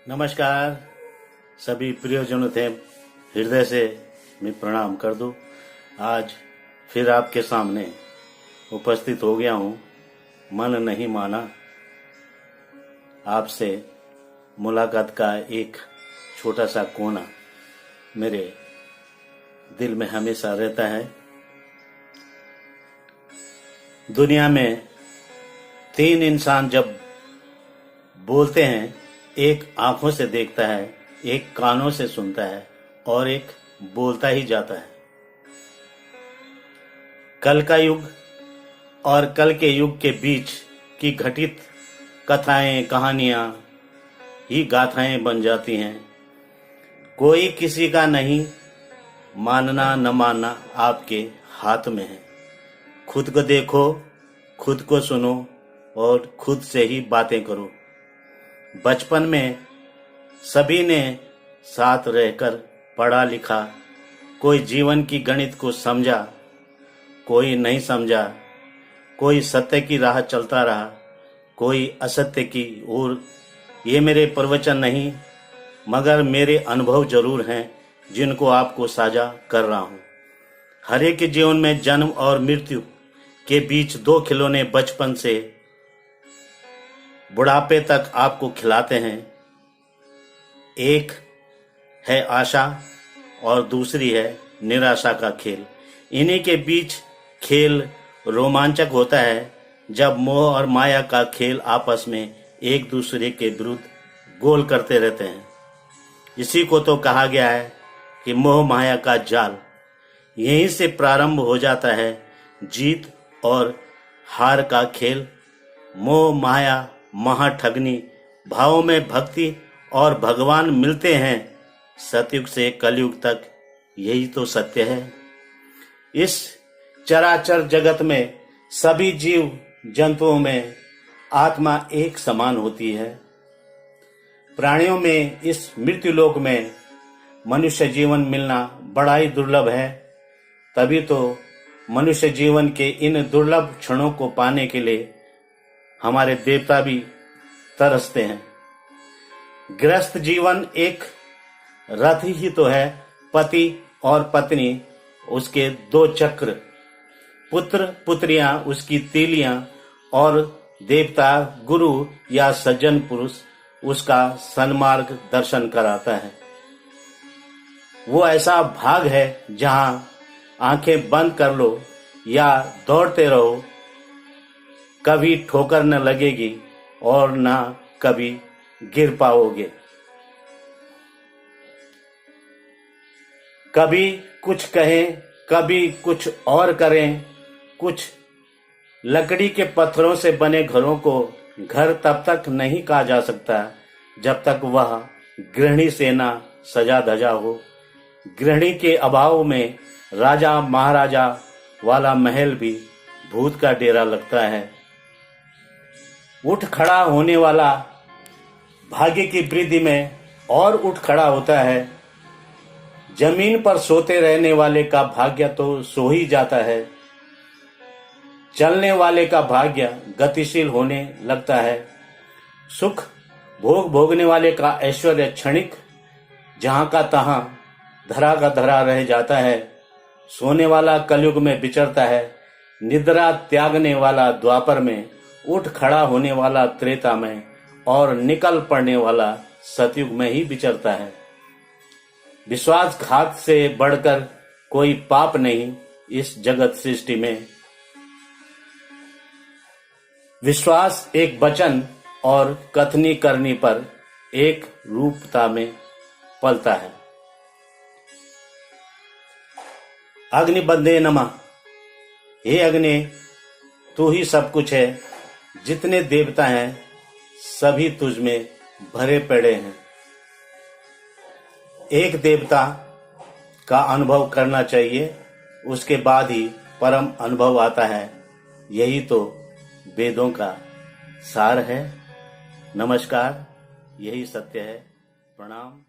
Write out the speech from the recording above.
नमस्कार सभी प्रियजनों थे हृदय से मैं प्रणाम कर दूं। आज फिर आपके सामने उपस्थित हो गया हूं। मन नहीं माना आपसे मुलाकात का एक छोटा सा कोना मेरे दिल में हमेशा रहता है। दुनिया में तीन इंसान जब बोलते हैं, एक आंखों से देखता है, एक कानों से सुनता है और एक बोलता ही जाता है। कल का युग और कल के युग के बीच की घटित कथाएं कहानियां ही गाथाएं बन जाती हैं। कोई किसी का नहीं, मानना न मानना आपके हाथ में है। खुद को देखो, खुद को सुनो और खुद से ही बातें करो। बचपन में सभी ने साथ रहकर पढ़ा लिखा। कोई जीवन की गणित को समझा, कोई नहीं समझा। कोई सत्य की राह चलता रहा, कोई असत्य की ओर। ये मेरे प्रवचन नहीं मगर मेरे अनुभव जरूर हैं जिनको आपको साझा कर रहा हूं। हर एक के जीवन में जन्म और मृत्यु के बीच दो खिलौने बचपन से बुढ़ापे तक आपको खिलाते हैं। एक है आशा और दूसरी है निराशा का खेल। इन्हीं के बीच खेल रोमांचक होता है जब मोह और माया का खेल आपस में एक दूसरे के विरुद्ध गोल करते रहते हैं। इसी को तो कहा गया है कि मोह माया का जाल। यहीं से प्रारंभ हो जाता है जीत और हार का खेल। मोह माया महाठगनी भावों में भक्ति और भगवान मिलते हैं। सतयुग से कलयुग तक यही तो सत्य है। इस चराचर जगत में सभी जीव जंतुओं में आत्मा एक समान होती है। प्राणियों में इस मृत्युलोक में मनुष्य जीवन मिलना बड़ा ही दुर्लभ है। तभी तो मनुष्य जीवन के इन दुर्लभ क्षणों को पाने के लिए हमारे देवता भी तरसते हैं। गृहस्थ जीवन एक रथ ही तो है। पति और पत्नी उसके दो चक्र, पुत्र पुत्रियां उसकी तीलियां और देवता गुरु या सज्जन पुरुष उसका सन्मार्ग दर्शन कराता है। वो ऐसा भाग है जहां आंखें बंद कर लो या दौड़ते रहो, कभी ठोकर न लगेगी और ना कभी गिर पाओगे। कभी कुछ कहें, कभी कुछ और करें। कुछ लकड़ी के पत्थरों से बने घरों को घर तब तक नहीं कहा जा सकता जब तक वह गृहिणी से ना सजा धजा हो। गृहिणी के अभाव में राजा महाराजा वाला महल भी भूत का डेरा लगता है। उठ खड़ा होने वाला भाग्य की वृद्धि में और उठ खड़ा होता है। जमीन पर सोते रहने वाले का भाग्य तो सो ही जाता है। चलने वाले का भाग्य गतिशील होने लगता है। सुख भोग भोगने वाले का ऐश्वर्य क्षणिक जहां का तहां धरा का धरा रह जाता है। सोने वाला कलयुग में विचरता है। निद्रा त्यागने वाला द्वापर में, उठ खड़ा होने वाला त्रेता में और निकल पड़ने वाला सतयुग में ही विचरता है। विश्वासघात से बढ़कर कोई पाप नहीं इस जगत सृष्टि में। विश्वास एक वचन और कथनी करनी पर एक रूपता में पलता है। अग्नि बंदे नमः। हे अग्नि, तू ही सब कुछ है। जितने देवता हैं सभी तुझ में भरे पड़े हैं। एक देवता का अनुभव करना चाहिए, उसके बाद ही परम अनुभव आता है। यही तो वेदों का सार है। नमस्कार, यही सत्य है। प्रणाम।